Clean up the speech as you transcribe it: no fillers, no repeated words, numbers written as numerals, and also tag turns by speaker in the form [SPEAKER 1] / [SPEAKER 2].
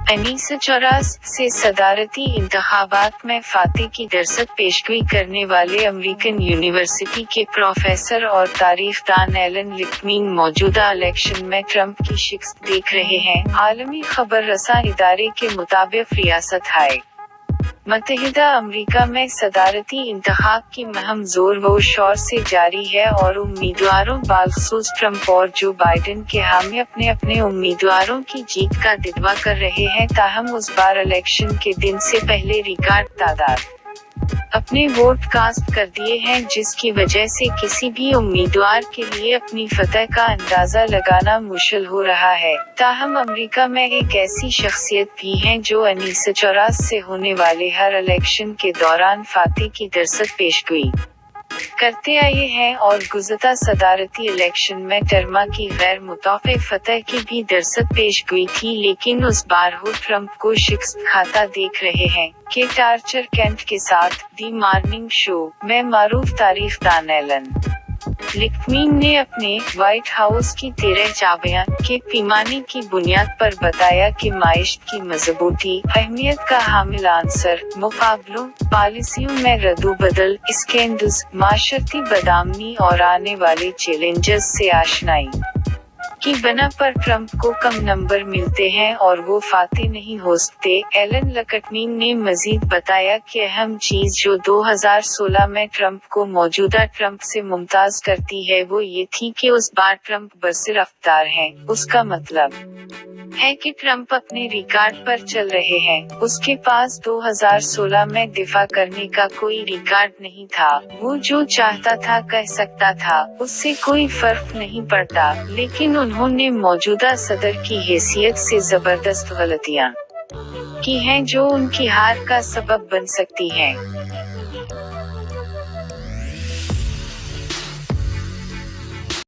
[SPEAKER 1] 1984 से सदारती इंतखाबात में फातह की दरसत पेशगोई करने वाले अमेरिकन यूनिवर्सिटी के प्रोफेसर और तारीखदान एलन लिक्टमीन मौजूदा इलेक्शन में ट्रंप की शिकस्त देख रहे हैं। आलमी खबर रसां इदारे के मुताबिक रियासत हाय मुत्तहिदा अमेरिका में सदारती इंतखाब की मुहिम जोर व शोर से जारी है और उम्मीदवारों बाखुसूस ट्रंप और जो बाइडेन के हामी अपने अपने उम्मीदवारों की जीत का दावा कर रहे हैं। ताहम उस बार इलेक्शन के दिन से पहले रिकॉर्ड तादाद अपने वोट कास्ट कर दिए हैं, जिसकी वजह से किसी भी उम्मीदवार के लिए अपनी फतह का अंदाजा लगाना मुश्किल हो रहा है। ताहम अमेरिका में एक ऐसी शख्सियत भी हैं जो 1984 से होने वाले हर इलेक्शन के दौरान फातह की दरसत पेशगोई करते आए हैं और गुज़श्ता सदारती इलेक्शन में टर्मा की गैर मुतवक्किल फतह की भी दरसत पेशगोई थी, लेकिन उस बार वो ट्रंप को शिकस्त खाता देख रहे हैं। केट आर्चर केंट के साथ दी मॉर्निंग शो में मारूफ तारीखदान एलन लिक्टमीन ने अपने व्हाइट हाउस की 13 चाबियां के पैमाने की बुनियाद पर बताया कि माइशत की मजबूती अहमियत का हामिल आंसर मुकाबलों, पॉलिसियों में रद्दोबदल, स्कैंडल्स, माशरती बदआमनी और आने वाले चैलेंजेस से आशनाई की बना पर ट्रंप को कम नंबर मिलते हैं और वो फातह नहीं हो सकते। एलन लिक्टमीन ने मजीद बताया कि अहम चीज जो 2016 में ट्रंप को मौजूदा ट्रंप से मुमताज करती है वो ये थी कि उस बार ट्रंप बरसरअफ्तार हैं। उसका मतलब है कि ट्रंप अपने रिकॉर्ड पर चल रहे हैं। उसके पास 2016 में दिफा करने का कोई रिकॉर्ड नहीं था। वो जो चाहता था कह सकता था, उससे कोई फर्क नहीं पड़ता, लेकिन उन्होंने मौजूदा सदर की हैसियत से जबरदस्त गलतियां की हैं जो उनकी हार का सबब बन सकती हैं।